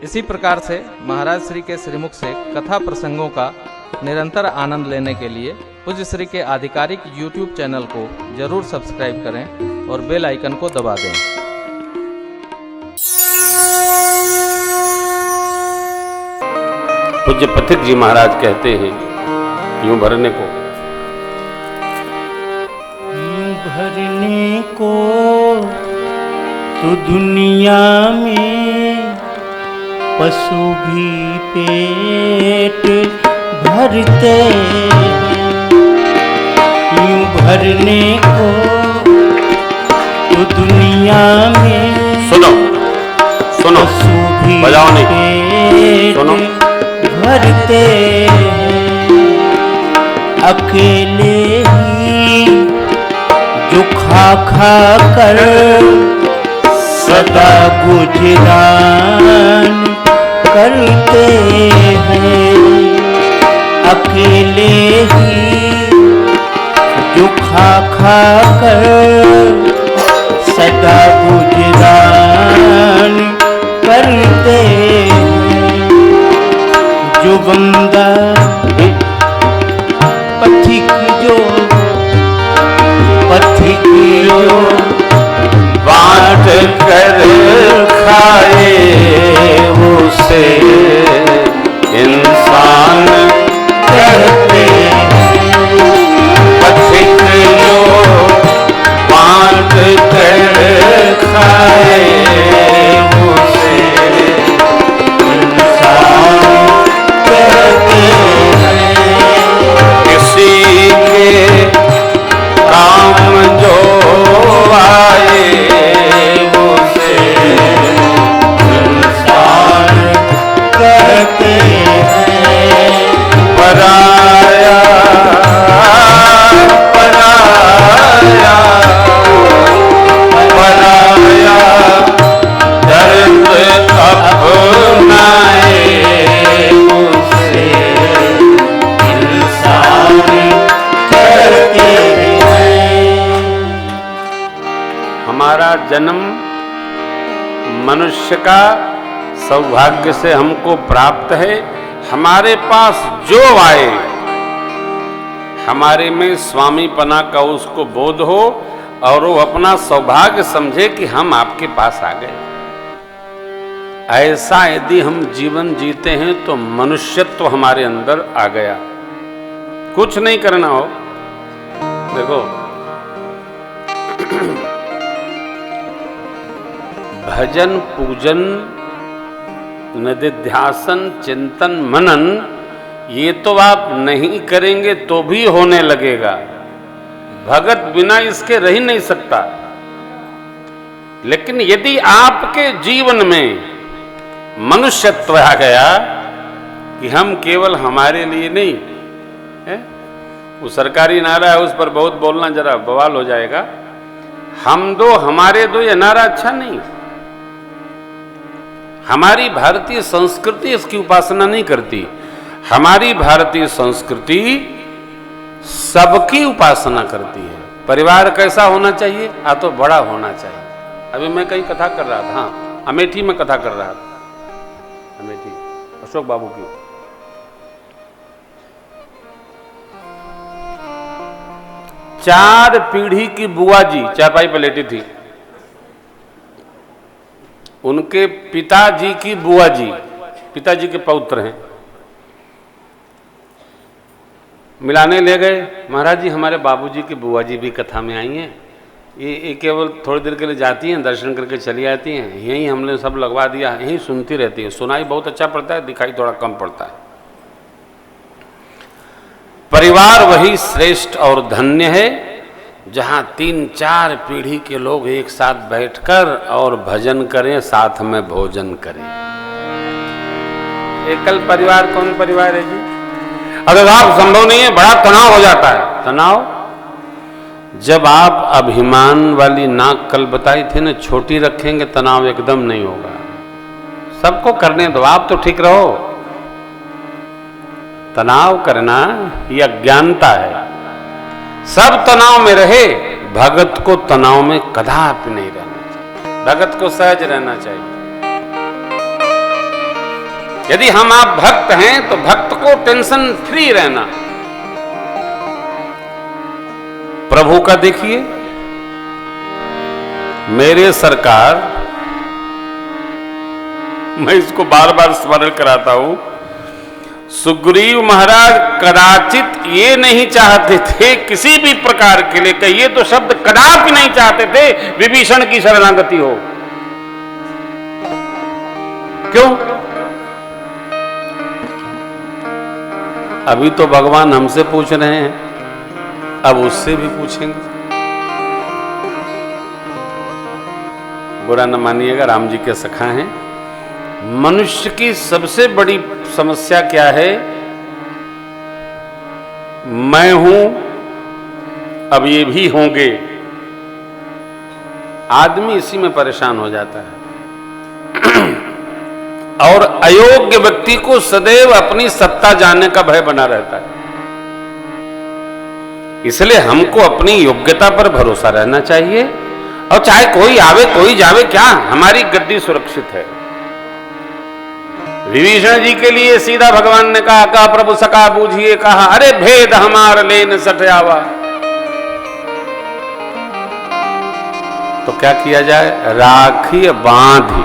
इसी प्रकार से महाराज श्री के श्रीमुख से कथा प्रसंगों का निरंतर आनंद लेने के लिए पूज्य श्री के आधिकारिक YouTube चैनल को जरूर सब्सक्राइब करें और बेल आइकन को दबा दें। पूज्य पथिक जी महाराज कहते हैं यूं भरने को, यूं भरने को तो दुनिया में पशु भी पेट भरते हैं। यूं भरने को तो दुनिया में सुनो सुनो पशु भी बजाओ नहीं, पेट सुनो भरते हैं। अकेले ही जो खा खा कर सदा गुजरान करते हैं। अकेले ही जो खा खा कर सदा गुजरान करते हैं। जो बंदा पथिक जो बांट कर खाए उसे इंसान कहते हैं। पथिक जो बांट कर खाए उसे इंसान कहते हैं। किसी के काम जो आए उसे इंसान कहते हैं। पराया पराया पराया दर्द अपनाए उसे इंसान कहते हैं। हमारा जन्म मनुष्य का सौभाग्य से हमको प्राप्त है। हमारे पास जो आए हमारे में स्वामीपना का उसको बोध हो और वो अपना सौभाग्य समझे कि हम आपके पास आ गए। ऐसा यदि हम जीवन जीते हैं तो मनुष्यत्व हमारे अंदर आ गया। कुछ नहीं करना हो, देखो भजन पूजन निधिध्यासन चिंतन मनन ये तो आप नहीं करेंगे तो भी होने लगेगा। भगत बिना इसके रह ही नहीं सकता। लेकिन यदि आपके जीवन में मनुष्यत्व आ गया कि हम केवल हमारे लिए नहीं है, वो सरकारी नारा है उस पर बहुत बोलना जरा बवाल हो जाएगा। हम दो हमारे दो ये नारा अच्छा नहीं। हमारी भारतीय संस्कृति इसकी उपासना नहीं करती। हमारी भारतीय संस्कृति सबकी उपासना करती है। परिवार कैसा होना चाहिए? तो बड़ा होना चाहिए। अभी मैं कहीं कथा कर रहा था, हाँ अमेठी में कथा कर रहा था, अमेठी अशोक बाबू की। चार पीढ़ी की बुआ जी चारपाई पर लेटी थी। उनके पिताजी की बुआ जी, पिताजी के पौत्र हैं, मिलाने ले गए। महाराज जी हमारे बाबूजी की बुआ जी भी कथा में आई हैं। ये केवल थोड़ी देर के लिए जाती हैं, दर्शन करके चली आती हैं। यहीं हमने सब लगवा दिया, यहीं सुनती रहती है। सुनाई बहुत अच्छा पड़ता है, दिखाई थोड़ा कम पड़ता है। परिवार वही श्रेष्ठ और धन्य है जहां 3-4 पीढ़ी के लोग एक साथ बैठकर और भजन करें, साथ में भोजन करें। एकल परिवार कौन परिवार है जी? अगर आप संभव नहीं है, बड़ा तनाव हो जाता है। तनाव जब आप अभिमान वाली नाक कल बताई थी ना, छोटी रखेंगे तनाव एकदम नहीं होगा। सबको करने दो, आप तो ठीक रहो। तनाव करना ये अज्ञानता है। सब तनाव में रहे, भगत को तनाव में कदापि नहीं रहना चाहिए। भगत को सहज रहना चाहिए। यदि हम आप भक्त हैं तो भक्त को टेंशन फ्री रहना। प्रभु का देखिए, मेरे सरकार, मैं इसको बार बार स्मरण कराता हूं, सुग्रीव महाराज कदाचित ये नहीं चाहते थे किसी भी प्रकार के लिए, कहिए तो शब्द कदापि नहीं चाहते थे विभीषण की शरणागति हो। क्यों? अभी तो भगवान हमसे पूछ रहे हैं, अब उससे भी पूछेंगे। बुरा न मानिएगा, राम जी के सखा हैं। मनुष्य की सबसे बड़ी समस्या क्या है? मैं हूं, अब ये भी होंगे। आदमी इसी में परेशान हो जाता है। और अयोग्य व्यक्ति को सदैव अपनी सत्ता जानने का भय बना रहता है। इसलिए हमको अपनी योग्यता पर भरोसा रहना चाहिए, और चाहे कोई आवे कोई जावे, क्या हमारी गद्दी सुरक्षित है। विभीषण जी के लिए सीधा भगवान ने कहा प्रभु सका बूझिए, कहा अरे भेद हमार लेन सठयावा। तो क्या किया जाए? राखी बांधी।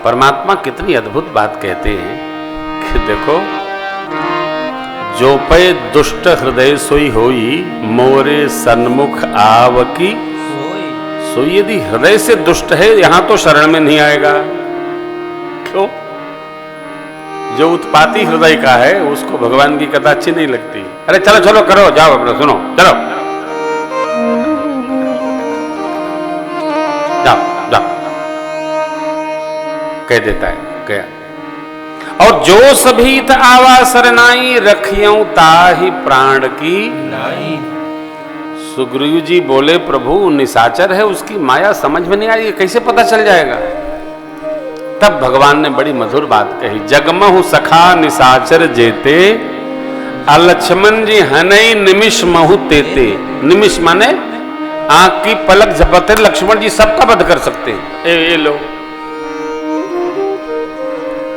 परमात्मा कितनी अद्भुत बात कहते हैं कि देखो, जो पे दुष्ट हृदय सोई होई, मोरे सन्मुख आवकी सोई। यदि हृदय से दुष्ट है, यहां तो शरण में नहीं आएगा। क्यों? जो उत्पाती हृदय का है उसको भगवान की कथा अच्छी नहीं लगती। अरे चलो चलो करो, जाओ अपना सुनो, चलो जाओ जाओ, कह देता है, गया। और जो सभी आवा सरनाई, रखियों ताहि प्राण की लाई। सुग्रीव जी बोले प्रभु निशाचर है, उसकी माया समझ में नहीं आई, कैसे पता चल जाएगा? तब भगवान ने बड़ी मधुर बात कही, जगमहु सखा निशाचर जेते, अलक्ष्मण जी हनई निमिष महु तेते। निमिष माने आंख की पलक झपकते लक्ष्मण जी सबका वध कर सकते हैं। ये लो,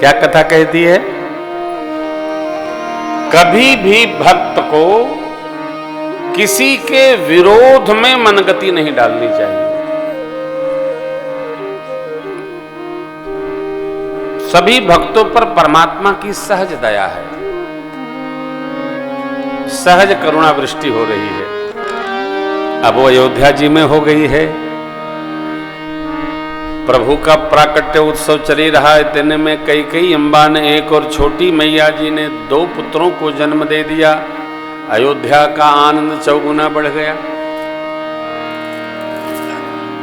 क्या कथा कहती है? कभी भी भक्त को किसी के विरोध में मनगति नहीं डालनी चाहिए। सभी भक्तों पर परमात्मा की सहज दया है, सहज करुणा वृष्टि हो रही है। अब वो अयोध्या जी में हो गई है। प्रभु का प्राकट्य उत्सव चल ही रहा है। इतने में कैकेयी अम्बा ने एक और छोटी मैया जी ने 2 पुत्रों को जन्म दे दिया। अयोध्या का आनंद चौगुना बढ़ गया।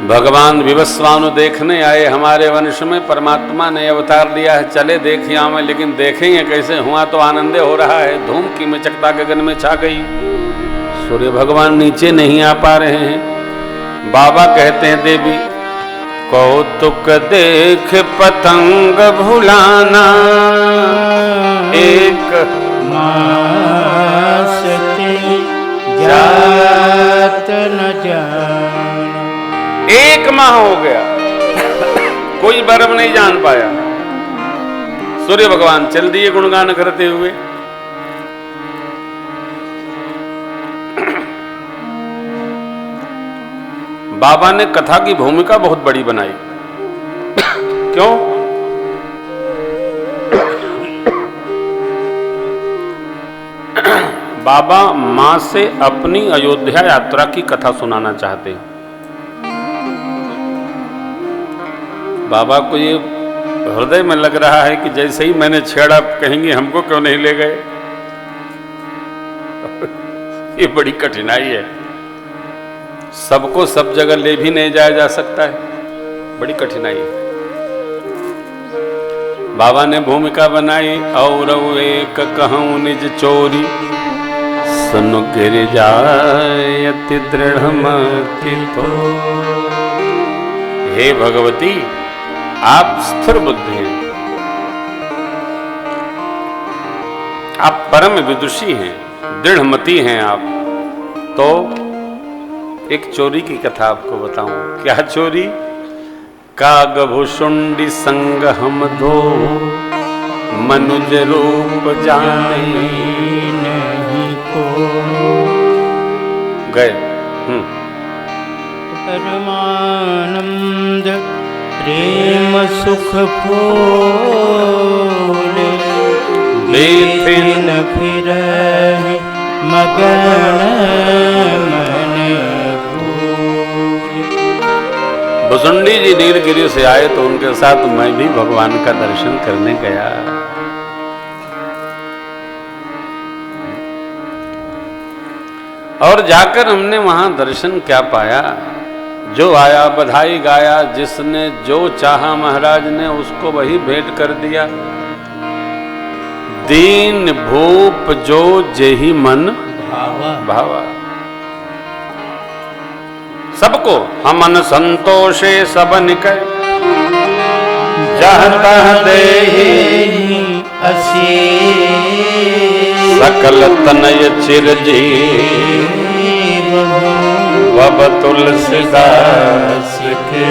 भगवान विवस्वानु देखने आए हमारे वंश में, परमात्मा ने अवतार लिया है, चले देखिए हमें, लेकिन देखेंगे कैसे? हुआ तो आनंदे हो रहा है। धूम की मचकता गगन में छा गई। सूर्य भगवान नीचे नहीं आ पा रहे हैं। बाबा कहते हैं देवी कौतुक देख पतंग भुलाना, एक मास ते जात न जाना। 1 माह हो गया, कोई बर्फ नहीं जान पाया। सूर्य भगवान चल दिए गुणगान करते हुए। बाबा ने कथा की भूमिका बहुत बड़ी बनाई। क्यों? बाबा मां से अपनी अयोध्या यात्रा की कथा सुनाना चाहते हैं। बाबा को ये हृदय में लग रहा है कि जैसे ही मैंने छेड़ा कहेंगे हमको क्यों नहीं ले गए। ये बड़ी कठिनाई है, सबको सब जगह ले भी नहीं जाया जा सकता है, बड़ी कठिनाई है। बाबा ने भूमिका बनाई और एक कहूं निज चोरी, सुन गिर जाय अति दृढ़ मति तो। हे भगवती, आप स्थिर बुद्धि हैं, आप परम विदुषी हैं, दृढ़मती हैं आप। तो एक चोरी की कथा आपको बताऊं। क्या चोरी? काग भुषुंडी संग हम दो मनुज रूप जाने नहीं को गए। परमानंद प्रेम सुख फूले लेकिन फिर मगन मन भूले। भुसुंडी जी नीलगिरी से आए तो उनके साथ मैं भी भगवान का दर्शन करने गया। और जाकर हमने वहां दर्शन क्या पाया, जो आया बधाई गाया, जिसने जो चाहा महाराज ने उसको वही भेंट कर दिया। दीन भूप जो जेहि मन भावा, सबको हमन संतोषे सब निकय जह तह देहि सकल तनय चिरजीव वब तुलसीदास के।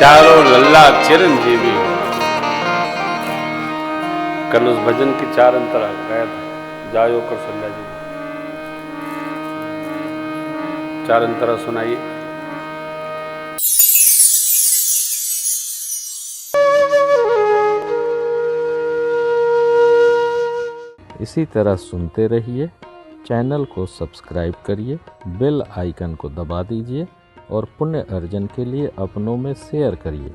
चारों लल्ला चिरंजीवी। कल उस भजन की 4 अंतरा गाया था, जायो कर सल्ला जी 4 अंतरा सुनाइए। इसी तरह सुनते रहिए, चैनल को सब्सक्राइब करिए, बेल आइकन को दबा दीजिए और पुण्य अर्जन के लिए अपनों में शेयर करिए।